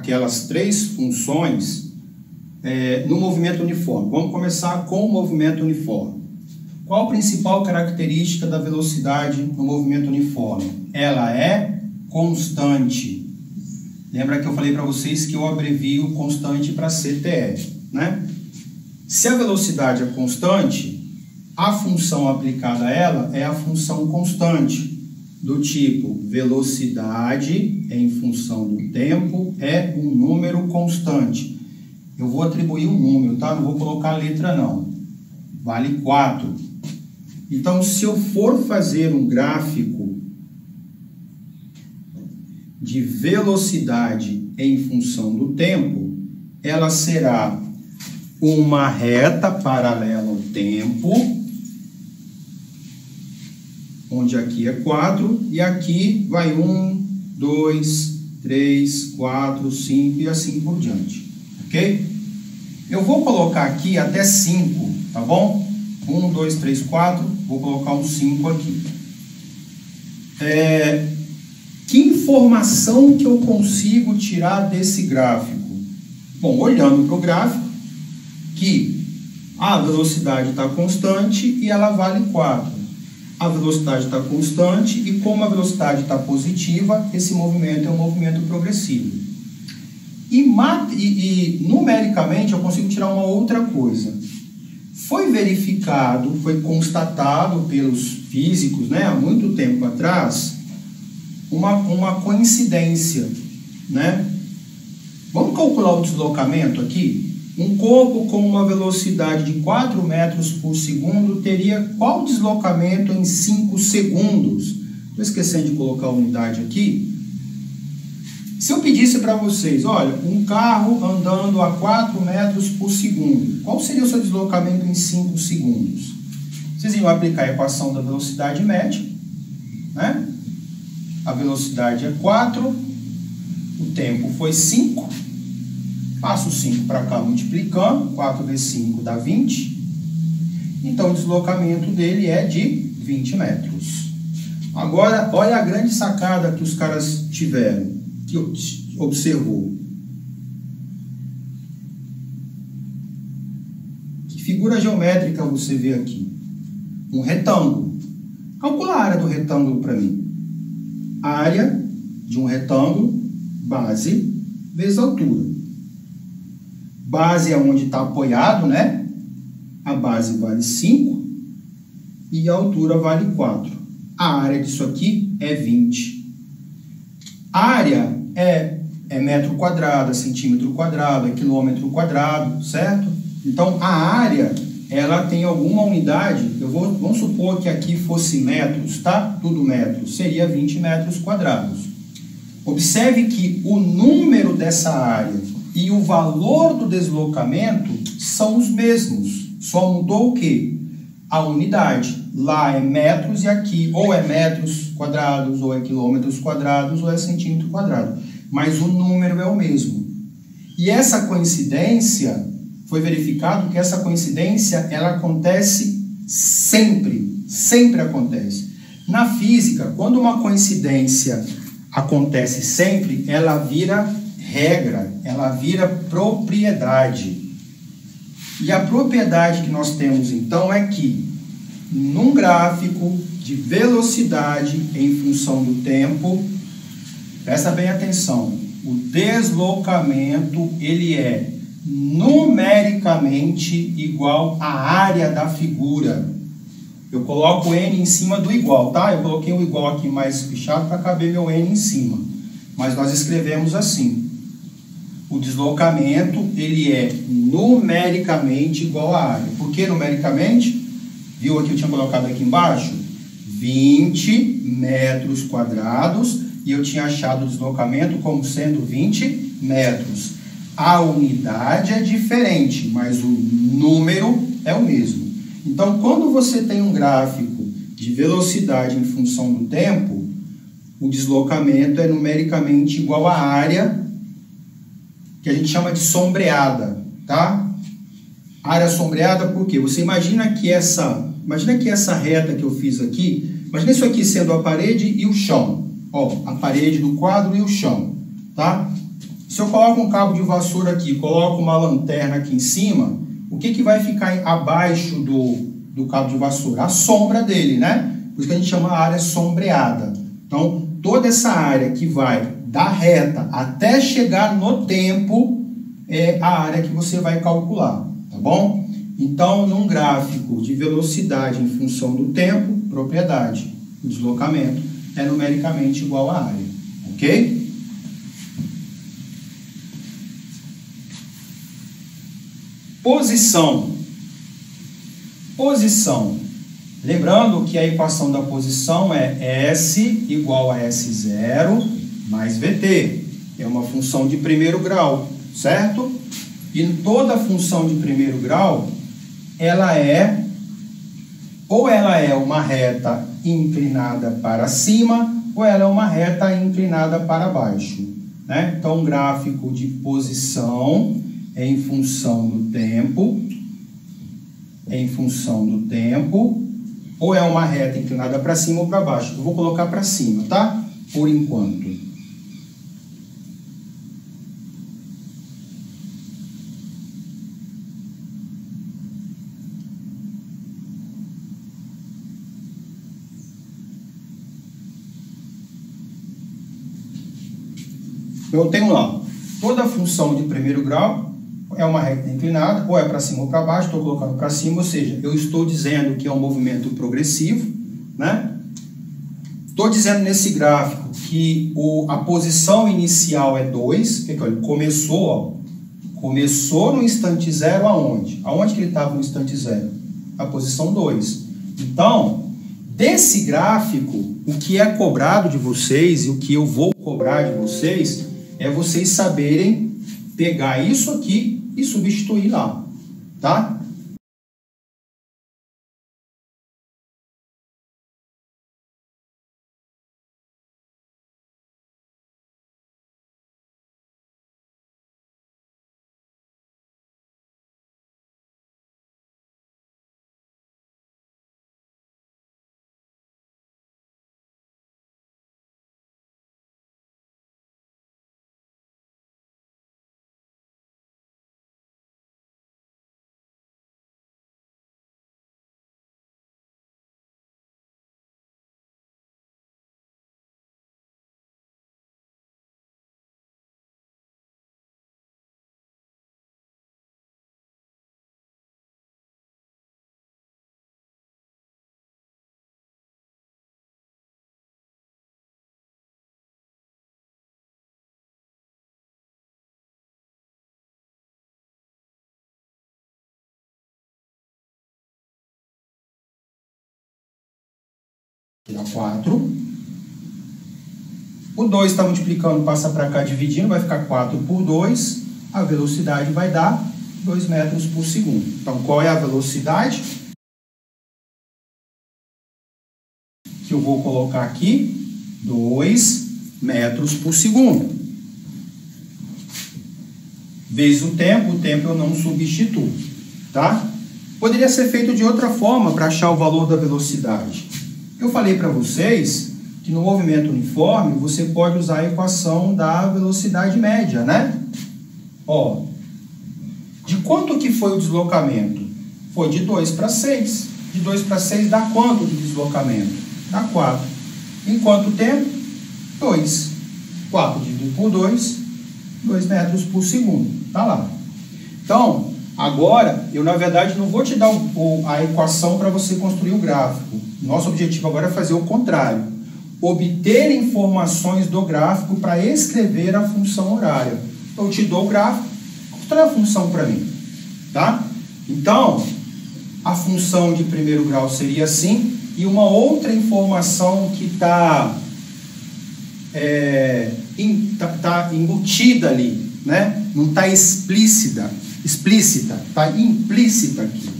aquelas três funções no movimento uniforme. Vamos começar com o movimento uniforme. Qual a principal característica da velocidade no movimento uniforme? Ela é constante. Lembra que eu falei para vocês que eu abrevio constante para CTE, né? Se a velocidade é constante, a função aplicada a ela é a função constante, do tipo velocidade em função do tempo é um número constante. Eu vou atribuir um número, tá? Não vou colocar a letra não. Vale 4. Então, se eu for fazer um gráfico de velocidade em função do tempo, ela será uma reta paralela ao tempo, onde aqui é 4, e aqui vai 1, 2, 3, 4, 5 e assim por diante, ok? Eu vou colocar aqui até 5, tá bom? 1, 2, 3, 4, vou colocar um 5 aqui. Que informação que eu consigo tirar desse gráfico? Bom, olhando para o gráfico, que a velocidade está constante e ela vale 4. A velocidade está constante e como a velocidade está positiva, esse movimento é um movimento progressivo. E numericamente eu consigo tirar uma outra coisa. Foi verificado, foi constatado pelos físicos, né, há muito tempo atrás, uma coincidência, né? Vamos calcular o deslocamento aqui? Um corpo com uma velocidade de 4 metros por segundo teria qual deslocamento em 5 segundos? Estou esquecendo de colocar a unidade aqui. Se eu pedisse para vocês, olha, um carro andando a 4 metros por segundo, qual seria o seu deslocamento em 5 segundos? Vocês iam aplicar a equação da velocidade média, né? A velocidade é 4, o tempo foi 5, passo 5 para cá multiplicando, 4 vezes 5 dá 20, então o deslocamento dele é de 20 metros. Agora, olha a grande sacada que os caras tiveram, que observou. Que figura geométrica você vê aqui? Um retângulo. Calcula a área do retângulo para mim. A área de um retângulo, base, vezes altura. Base é onde está apoiado, né? A base vale 5 e a altura vale 4. A área disso aqui é 20. A área é metro quadrado, é centímetro quadrado, é quilômetro quadrado, certo? Então, a área, ela tem alguma unidade, vamos supor que aqui fosse metros, tá? Tudo metros, seria 20 metros quadrados. Observe que o número dessa área e o valor do deslocamento são os mesmos. Só mudou o quê? A unidade. Lá é metros e aqui ou é metros quadrados, ou é quilômetros quadrados, ou é centímetro quadrado. Mas o número é o mesmo. E essa coincidência, foi verificado que essa coincidência, ela acontece sempre. Sempre acontece. Na física, quando uma coincidência acontece sempre, ela vira regra, ela vira propriedade. E a propriedade que nós temos, então, é que num gráfico de velocidade em função do tempo, presta bem atenção, o deslocamento, ele é numericamente igual à área da figura. Eu coloco N em cima do igual, tá? Eu coloquei o igual aqui mais fechado para caber meu N em cima. Mas nós escrevemos assim. O deslocamento, ele é numericamente igual à área. Por que numericamente? Viu aqui, eu tinha colocado aqui embaixo? 20 metros quadrados e eu tinha achado o deslocamento como sendo 20 metros. A unidade é diferente, mas o número é o mesmo. Então, quando você tem um gráfico de velocidade em função do tempo, o deslocamento é numericamente igual à área, que a gente chama de sombreada, tá? Área sombreada por quê? Você imagina que essa reta que eu fiz aqui, imagina isso aqui sendo a parede e o chão. Ó, a parede do quadro e o chão, tá? Se eu coloco um cabo de vassoura aqui, coloco uma lanterna aqui em cima, o que vai ficar abaixo do cabo de vassoura? A sombra dele, né? Por isso que a gente chama a área sombreada. Então, toda essa área que vai da reta até chegar no tempo é a área que você vai calcular, tá bom? Então, num gráfico de velocidade em função do tempo, propriedade, o deslocamento é numericamente igual à área, ok? Posição. Posição. Lembrando que a equação da posição é S igual a S0 mais VT. É uma função de primeiro grau, certo? E toda função de primeiro grau, ela é uma reta inclinada para cima, ou ela é uma reta inclinada para baixo, né? Então, gráfico de posição é em função do tempo, ou é uma reta inclinada para cima ou para baixo. Eu vou colocar para cima, tá? Por enquanto. Eu tenho lá, toda função de primeiro grau é uma reta inclinada, ou é para cima ou para baixo, estou colocando para cima, ou seja, eu estou dizendo que é um movimento progressivo, né? Estou dizendo nesse gráfico que a posição inicial é 2, ele começou no instante zero aonde? Aonde que ele estava no instante zero? A posição 2. Então, desse gráfico, o que é cobrado de vocês e o que eu vou cobrar de vocês é vocês saberem pegar isso aqui e substituir lá, tá? Dá 4. O 2 está multiplicando, passa para cá dividindo, vai ficar 4 por 2. A velocidade vai dar 2 metros por segundo. Então, qual é a velocidade? Que eu vou colocar aqui, 2 metros por segundo. Vezes o tempo eu não substituo, tá? Poderia ser feito de outra forma para achar o valor da velocidade. Eu falei para vocês que no movimento uniforme você pode usar a equação da velocidade média, né? Ó, de quanto que foi o deslocamento? Foi de 2 para 6. De 2 para 6 dá quanto de deslocamento? Dá 4. Em quanto tempo? 2. 4 dividido por 2, 2 metros por segundo. Tá lá. Então, agora, eu na verdade não vou te dar a equação para você construir o gráfico. Nosso objetivo agora é fazer o contrário. Obter informações do gráfico para escrever a função horária. Eu te dou o gráfico, constrói a função para mim. Tá? Então, a função de primeiro grau seria assim. E uma outra informação que está embutida ali, né? Não está explícita, está implícita aqui.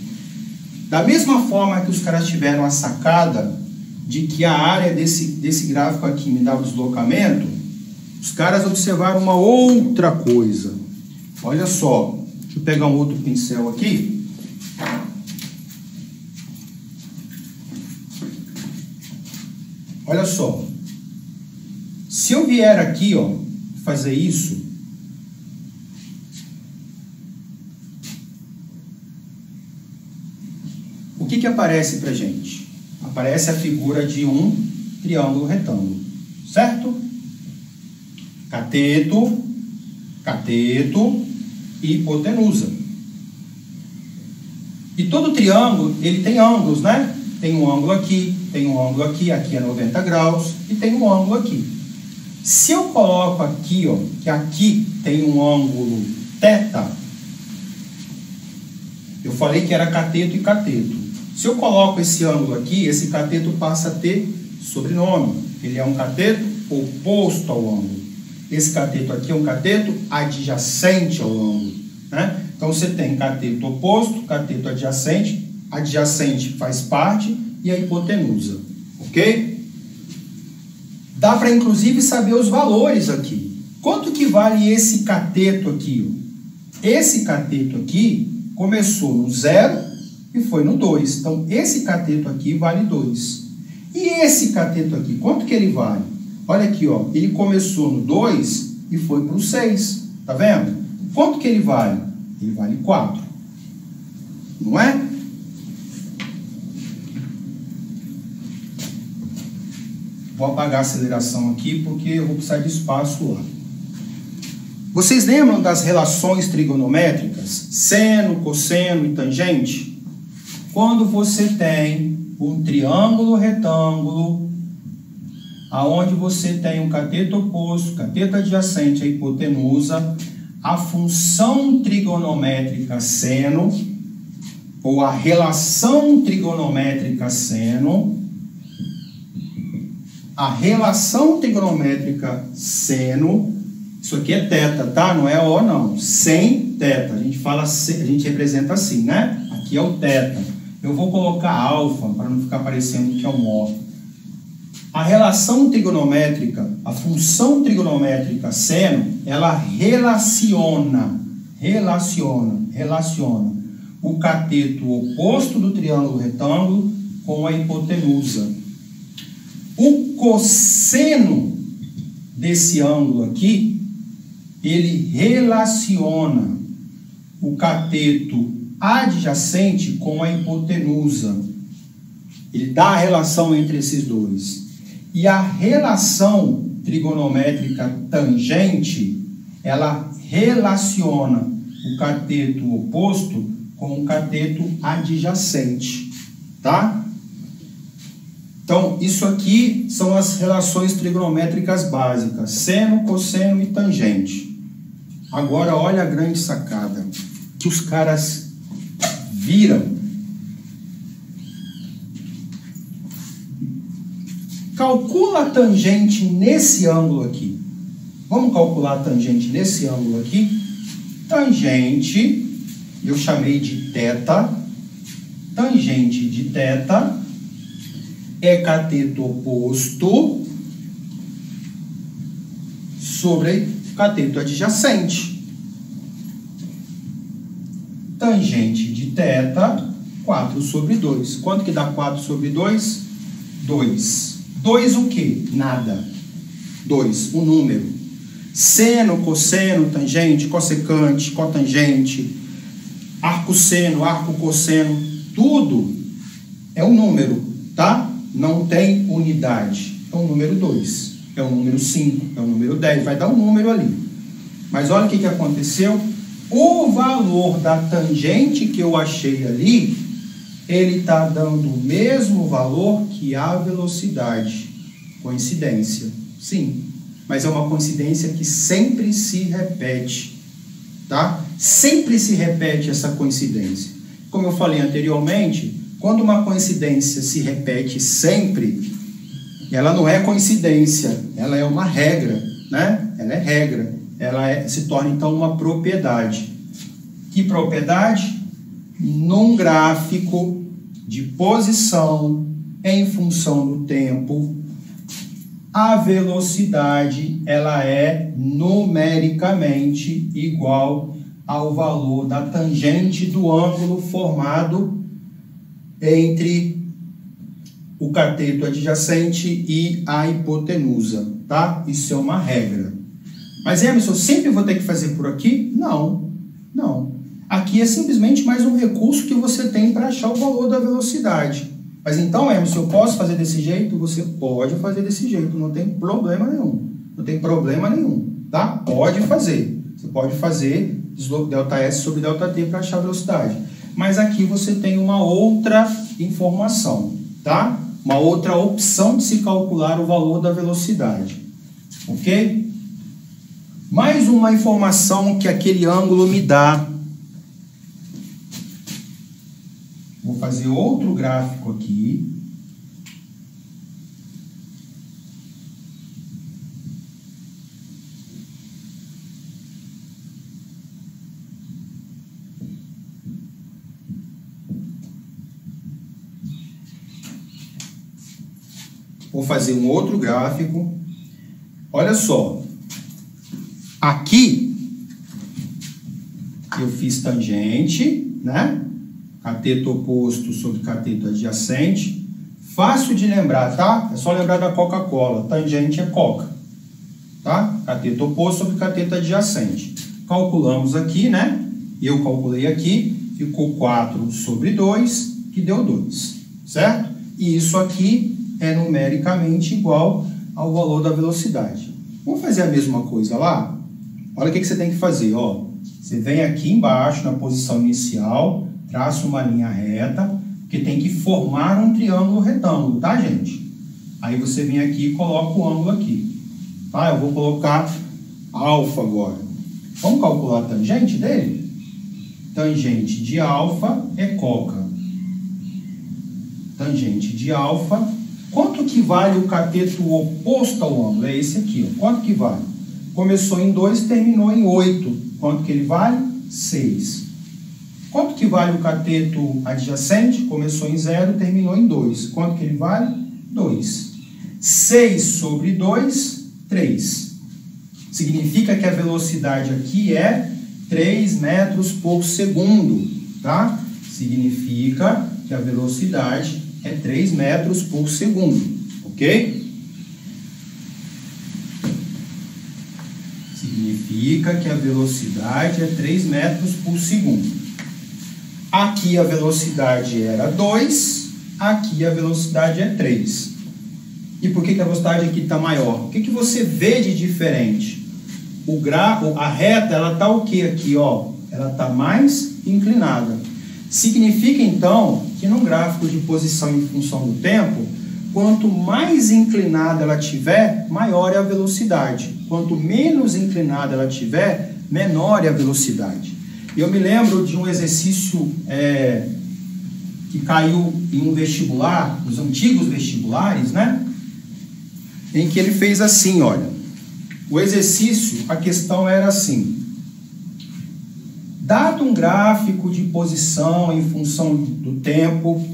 Da mesma forma que os caras tiveram a sacada de que a área desse gráfico aqui me dá o deslocamento, os caras observaram uma outra coisa. Olha só, deixa eu pegar um outro pincel aqui. Olha só, se eu vier aqui, ó, fazer isso, o que aparece para gente? Aparece a figura de um triângulo retângulo, certo? Cateto, cateto e hipotenusa. E todo triângulo, ele tem ângulos, né? Tem um ângulo aqui, tem um ângulo aqui, aqui é 90 graus, e tem um ângulo aqui. Se eu coloco aqui, ó, que aqui tem um ângulo θ, eu falei que era cateto e cateto. Se eu coloco esse ângulo aqui, esse cateto passa a ter sobrenome. Ele é um cateto oposto ao ângulo. Esse cateto aqui é um cateto adjacente ao ângulo, né? Então, você tem cateto oposto, cateto adjacente. Adjacente faz parte e a hipotenusa, ok? Dá para, inclusive, saber os valores aqui. Quanto que vale esse cateto aqui? Esse cateto aqui começou no 0 e foi no 2. Então, esse cateto aqui vale 2. E esse cateto aqui, quanto que ele vale? Olha aqui, ó, ele começou no 2 e foi para o 6. Tá vendo? Quanto que ele vale? Ele vale 4. Não é? Vou apagar a aceleração aqui porque eu vou precisar de espaço lá. Vocês lembram das relações trigonométricas? Seno, cosseno e tangente? Quando você tem um triângulo retângulo, aonde você tem um cateto oposto, cateto adjacente à hipotenusa, a função trigonométrica seno, ou a relação trigonométrica seno, a relação trigonométrica seno, isso aqui é θ, tá? Não é O, não. Sem θ. A gente fala, a gente representa assim, né? Aqui é o θ. Eu vou colocar alfa para não ficar parecendo que é um O. A relação trigonométrica, a função trigonométrica seno, ela relaciona o cateto oposto do triângulo retângulo com a hipotenusa. O cosseno desse ângulo aqui, ele relaciona o cateto adjacente com a hipotenusa. Ele dá a relação entre esses dois. E a relação trigonométrica tangente, ela relaciona o cateto oposto com o cateto adjacente, tá? Então, isso aqui são as relações trigonométricas básicas, seno, cosseno e tangente. Agora, olha a grande sacada que os caras viram. Calcula a tangente nesse ângulo aqui. Vamos calcular a tangente nesse ângulo aqui? Tangente, eu chamei de θ. Tangente de θ é cateto oposto sobre cateto adjacente. Tangente de θ, 4 sobre 2. Quanto que dá 4 sobre 2? 2. 2 o quê? Nada. 2, o número. Seno, cosseno, tangente, cossecante, cotangente, arco seno, arco cosseno, tudo é um número, tá? Não tem unidade. É o número 2, é o número 5, é o número 10, vai dar um número ali. Mas olha o que aconteceu. O valor da tangente que eu achei ali, ele está dando o mesmo valor que a velocidade. Coincidência, sim. Mas é uma coincidência que sempre se repete, tá? Sempre se repete essa coincidência. Como eu falei anteriormente, quando uma coincidência se repete sempre, ela não é coincidência, ela é uma regra, né? Ela é regra, se torna então uma propriedade. Que propriedade? Num gráfico de posição em função do tempo, a velocidade ela é numericamente igual ao valor da tangente do ângulo formado entre o cateto adjacente e a hipotenusa, tá? Isso é uma regra. Mas, Emerson, eu sempre vou ter que fazer por aqui? Não, não. Aqui é simplesmente mais um recurso que você tem para achar o valor da velocidade. Mas então, Emerson, eu posso fazer desse jeito? Você pode fazer desse jeito, não tem problema nenhum. Não tem problema nenhum, tá? Pode fazer. Você pode fazer ΔS sobre ΔT para achar a velocidade. Mas aqui você tem uma outra informação, tá? Uma outra opção de se calcular o valor da velocidade. Ok? Mais uma informação que aquele ângulo me dá. Vou fazer outro gráfico aqui. Vou fazer um outro gráfico. Olha só. Aqui eu fiz tangente, né? Cateto oposto sobre cateto adjacente. Fácil de lembrar, tá? É só lembrar da Coca-Cola. Tangente é Coca, tá? Cateto oposto sobre cateto adjacente. Calculamos aqui, né? Eu calculei aqui. Ficou 4 sobre 2, que deu 2, certo? E isso aqui é numericamente igual ao valor da velocidade. Vamos fazer a mesma coisa lá? Olha o que você tem que fazer, ó. Você vem aqui embaixo, na posição inicial, traça uma linha reta, porque tem que formar um triângulo retângulo, tá, gente? Aí você vem aqui e coloca o ângulo aqui. Tá? Eu vou colocar alfa agora. Vamos calcular a tangente dele? Tangente de alfa é coca. Tangente de alfa. Quanto que vale o cateto oposto ao ângulo? É esse aqui, ó. Quanto que vale? Começou em 2, terminou em 8. Quanto que ele vale? 6. Quanto que vale o cateto adjacente? Começou em 0, terminou em 2. Quanto que ele vale? 2. 6 sobre 2, 3. Significa que a velocidade aqui é 3 metros por segundo, tá? Significa que a velocidade é 3 metros por segundo, ok? Significa que a velocidade é 3 metros por segundo. Aqui a velocidade era 2, aqui a velocidade é 3. E por que a velocidade aqui está maior? O que você vê de diferente? A reta, ela está o que aqui, ó? Ela está mais inclinada. Significa, então, que num gráfico de posição em função do tempo, quanto mais inclinada ela tiver, maior é a velocidade. Quanto menos inclinada ela tiver, menor é a velocidade. Eu me lembro de um exercício que caiu em um vestibular, os antigos vestibulares, né? Em que ele fez assim, olha. O exercício, a questão era assim. Dado um gráfico de posição em função do tempo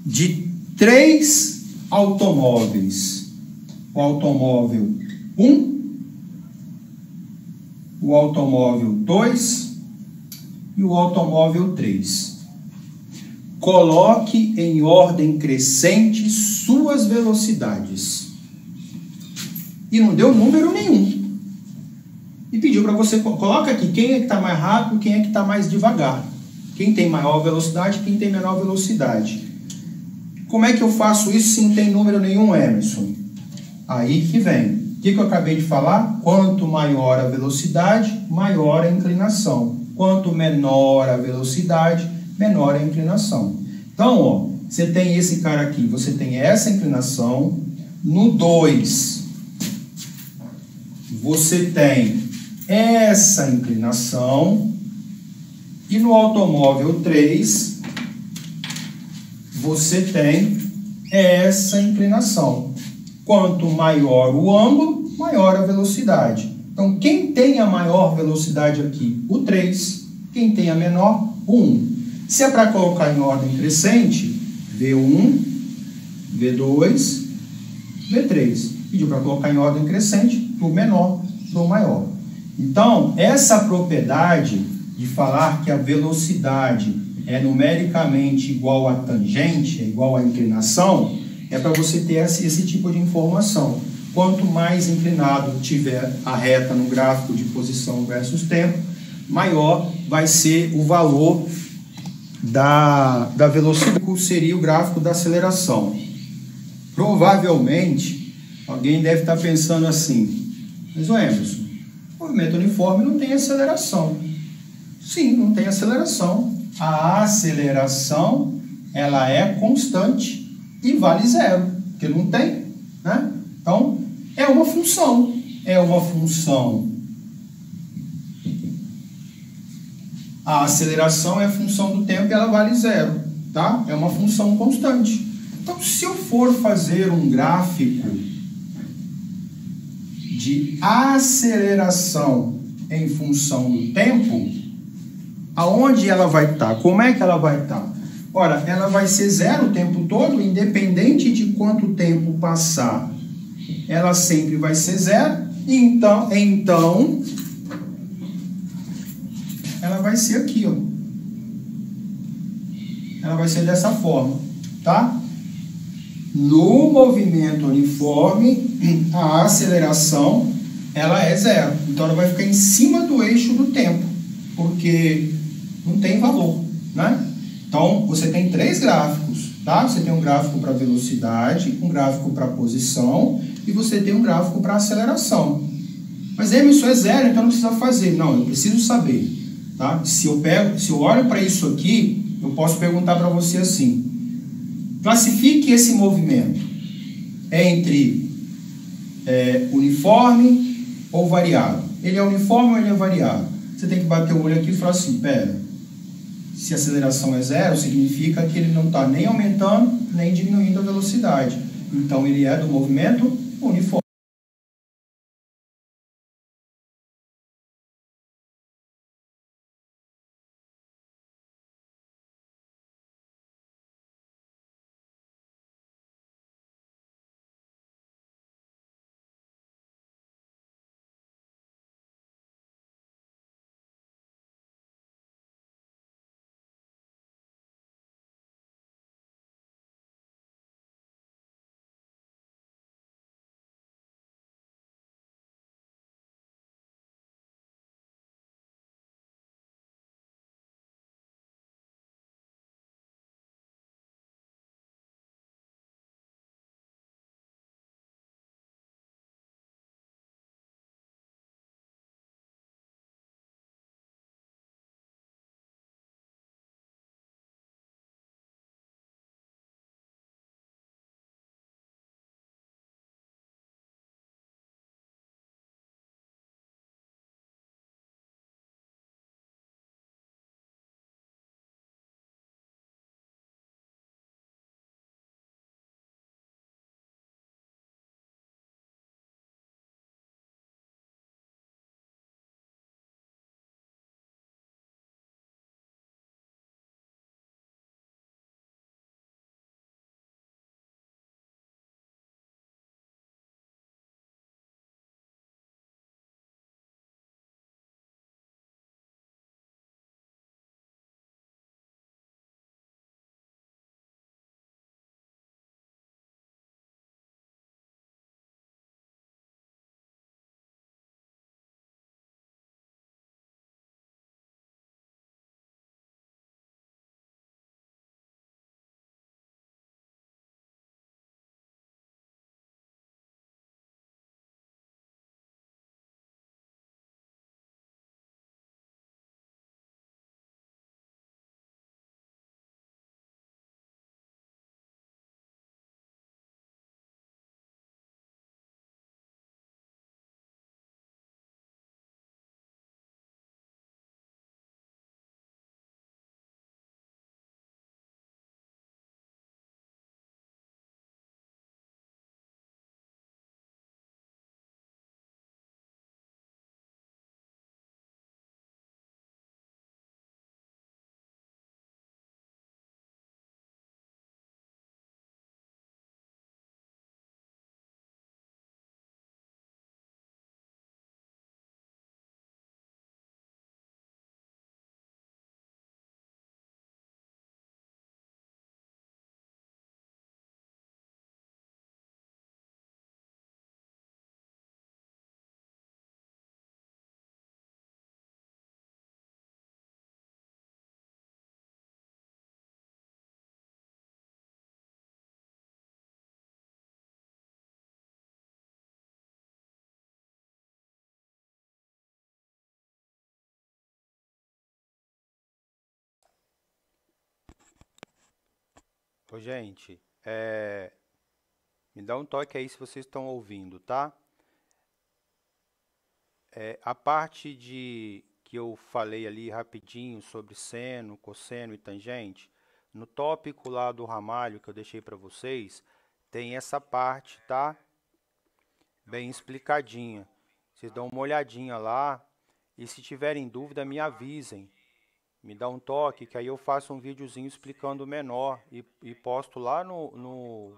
de 3 automóveis. O automóvel 1, o automóvel 2 e o automóvel 3. Coloque em ordem crescente suas velocidades. E não deu número nenhum. E pediu para você, coloca aqui quem é que está mais rápido, quem é que está mais devagar. Quem tem maior velocidade, quem tem menor velocidade. Como é que eu faço isso se não tem número nenhum, Emerson? Aí que vem. O que eu acabei de falar? Quanto maior a velocidade, maior a inclinação. Quanto menor a velocidade, menor a inclinação. Então, ó, você tem esse cara aqui, você tem essa inclinação. No 2, você tem essa inclinação. E no automóvel 3, você tem essa inclinação. Quanto maior o ângulo, maior a velocidade. Então, quem tem a maior velocidade aqui? O 3. Quem tem a menor? O 1. Se é para colocar em ordem crescente, V1, V2, V3. Pediu para colocar em ordem crescente, do menor do maior. Então, essa propriedade de falar que a velocidade é numericamente igual à tangente, é igual à inclinação, é para você ter esse tipo de informação. Quanto mais inclinado tiver a reta no gráfico de posição versus tempo, maior vai ser o valor da velocidade, seria o gráfico da aceleração. Provavelmente, alguém deve estar pensando assim, mas o Emerson, o movimento uniforme não tem aceleração. Sim, não tem aceleração. A aceleração, ela é constante e vale zero, porque não tem, né? Então, é uma função. A aceleração é função do tempo e ela vale zero, tá? É uma função constante. Então, se eu for fazer um gráfico de aceleração em função do tempo, aonde ela vai estar? Como é que ela vai estar? Ora, ela vai ser zero o tempo todo, independente de quanto tempo passar. Ela sempre vai ser zero, então ela vai ser aqui, ó. Ela vai ser dessa forma, tá? No movimento uniforme, a aceleração, ela é zero. Então, ela vai ficar em cima do eixo do tempo, porque não tem valor, né? Então, você tem três gráficos, tá? Você tem um gráfico para velocidade, um gráfico para posição e você tem um gráfico para aceleração. Mas, Emerson, é zero, então não precisa fazer. Não, eu preciso saber, tá? Se eu olho para isso aqui, eu posso perguntar para você assim, classifique esse movimento entre uniforme ou variável. Ele é uniforme ou ele é variável? Você tem que bater o olho aqui e falar assim, pera, se a aceleração é zero, significa que ele não está nem aumentando, nem diminuindo a velocidade. Então, ele é do movimento uniforme. Ô, gente, me dá um toque aí se vocês estão ouvindo, tá? A parte de que eu falei ali rapidinho sobre seno, cosseno e tangente, no tópico lá do ramalho que eu deixei para vocês, tem essa parte, tá? Bem explicadinha. Vocês dão uma olhadinha lá e se tiverem dúvida me avisem. Me dá um toque que aí eu faço um videozinho explicando menor e posto lá no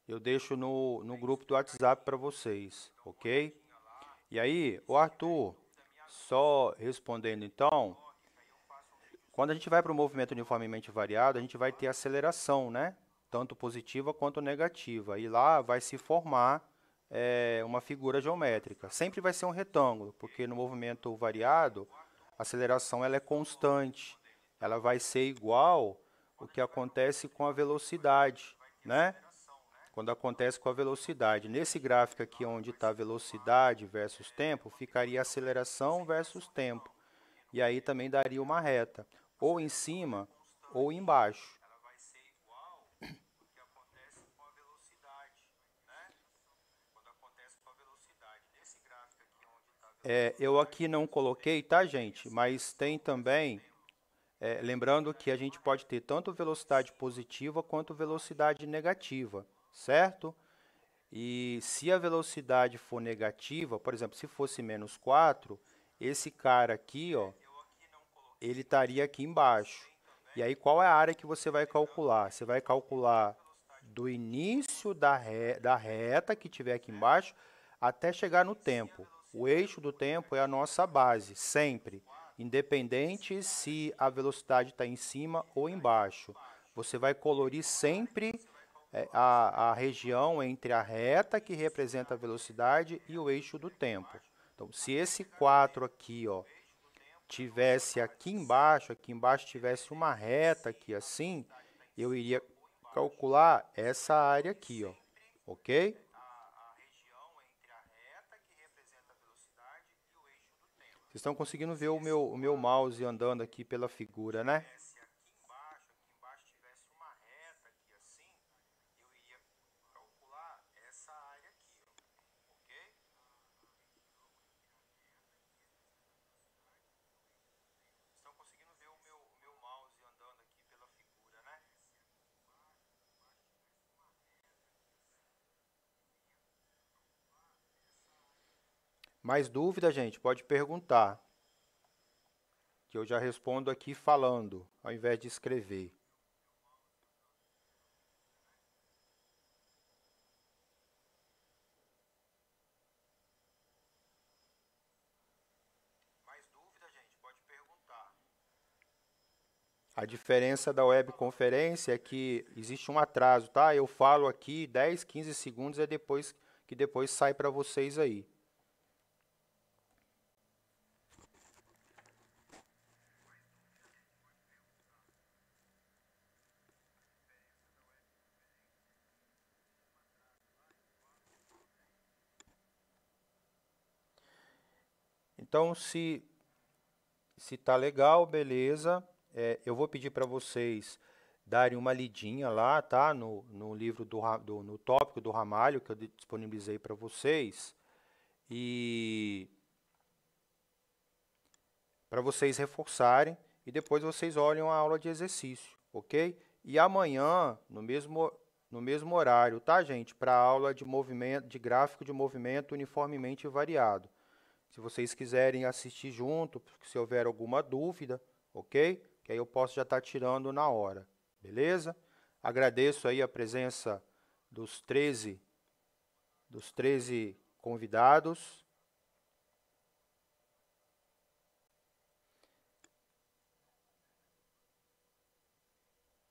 eu deixo no grupo do WhatsApp para vocês, ok? E aí, o Arthur, só respondendo então, quando a gente vai para o movimento uniformemente variado, a gente vai ter aceleração, né? Tanto positiva quanto negativa. E lá vai se formar uma figura geométrica. Sempre vai ser um retângulo, porque no movimento variado, a aceleração ela é constante. Ela vai ser igual o que acontece com a velocidade, né? Quando acontece com a velocidade. Nesse gráfico aqui, onde está velocidade versus tempo, ficaria aceleração versus tempo. E aí também daria uma reta, ou em cima ou embaixo. Eu aqui não coloquei, tá, gente? Mas tem também, lembrando que a gente pode ter tanto velocidade positiva quanto velocidade negativa, certo? E se a velocidade for negativa, por exemplo, se fosse menos 4, esse cara aqui, ó, ele estaria aqui embaixo. E aí, qual é a área que você vai calcular? Você vai calcular do início da reta que tiver aqui embaixo até chegar no tempo. O eixo do tempo é a nossa base, sempre, independente se a velocidade está em cima ou embaixo. Você vai colorir sempre a região entre a reta que representa a velocidade e o eixo do tempo. Então, se esse 4 aqui, ó, tivesse aqui embaixo tivesse uma reta aqui assim, eu iria calcular essa área aqui, ó, ok? Vocês estão conseguindo ver o meu mouse andando aqui pela figura, né? Mais dúvida, gente, pode perguntar, que eu já respondo aqui falando, ao invés de escrever. A diferença da webconferência é que existe um atraso, tá? Eu falo aqui 10, 15 segundos é depois sai para vocês aí. Então, se tá legal, beleza. Eu vou pedir para vocês darem uma lidinha lá, tá? No livro no tópico do ramalho que eu disponibilizei para vocês. E para vocês reforçarem e depois vocês olham a aula de exercício, ok? E amanhã, no mesmo horário, tá, gente? Para a aula de movimento, de gráfico de movimento uniformemente variado. Se vocês quiserem assistir junto, se houver alguma dúvida, ok? Que aí eu posso já estar tirando na hora, beleza? Agradeço aí a presença dos 13 convidados.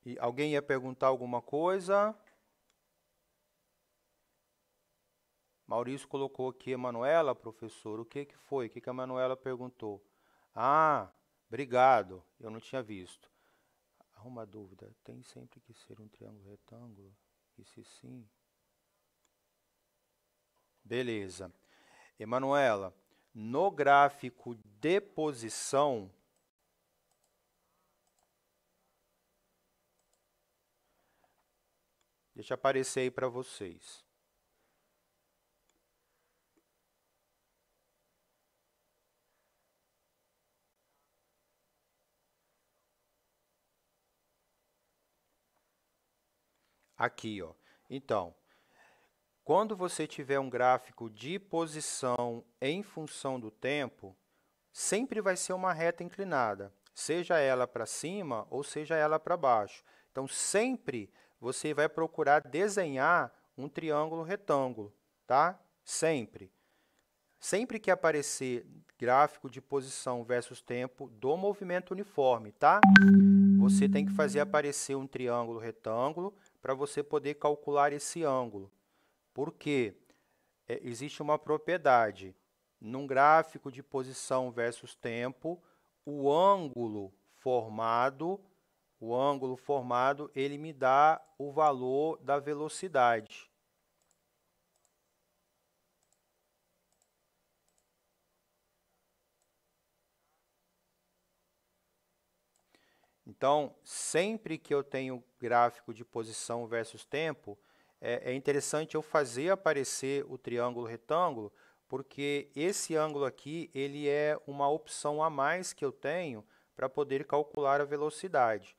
E alguém ia perguntar alguma coisa? Maurício colocou aqui, Emanuela, professor, o que que foi? O que que a Emanuela perguntou? Ah, obrigado, eu não tinha visto. Arruma a dúvida, tem sempre que ser um triângulo retângulo? E se sim? Beleza. Emanuela, no gráfico de posição, Deixa aparecer aí para vocês. Aqui, ó. Então, quando você tiver um gráfico de posição em função do tempo, sempre vai ser uma reta inclinada, seja ela para cima ou seja ela para baixo. Então, sempre você vai procurar desenhar um triângulo retângulo, tá? Sempre. Sempre que aparecer gráfico de posição versus tempo do movimento uniforme, tá? Você tem que fazer aparecer um triângulo retângulo para você poder calcular esse ângulo. Por quê? Existe uma propriedade. Num gráfico de posição versus tempo, o ângulo formado, ele me dá o valor da velocidade. Então, sempre que eu tenho gráfico de posição versus tempo, é interessante eu fazer aparecer o triângulo retângulo, porque esse ângulo aqui, ele é uma opção a mais que eu tenho para poder calcular a velocidade.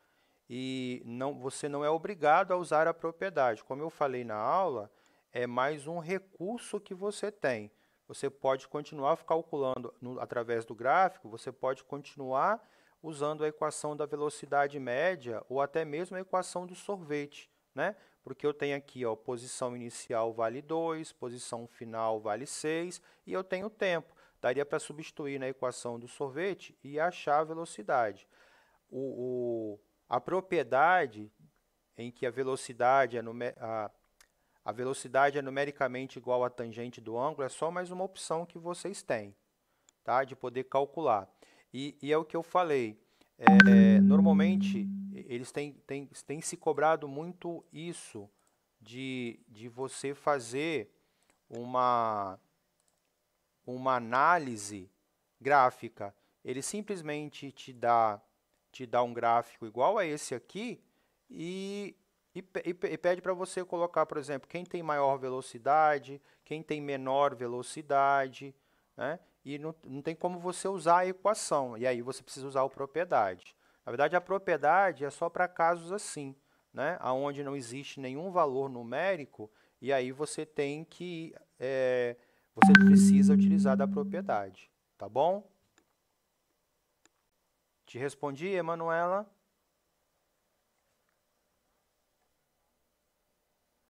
E você não é obrigado a usar a propriedade. Como eu falei na aula, é mais um recurso que você tem. Você pode continuar calculando através do gráfico, você pode continuar usando a equação da velocidade média ou até mesmo a equação do sorvete, né? Porque eu tenho aqui, ó, posição inicial vale 2, posição final vale 6 e eu tenho tempo. Daria para substituir na equação do sorvete e achar a velocidade. A propriedade em que a velocidade é numericamente igual à tangente do ângulo é só mais uma opção que vocês têm, tá? De poder calcular. E é o que eu falei, normalmente eles têm se cobrado muito isso de você fazer uma análise gráfica. Ele simplesmente te dá um gráfico igual a esse aqui e pede para você colocar, por exemplo, quem tem maior velocidade, quem tem menor velocidade, né? E não tem como você usar a equação, e aí você precisa usar a propriedade. Na verdade, a propriedade é só para casos assim, né? Onde não existe nenhum valor numérico, e aí você precisa utilizar da propriedade, tá bom? Te respondi, Emanuela?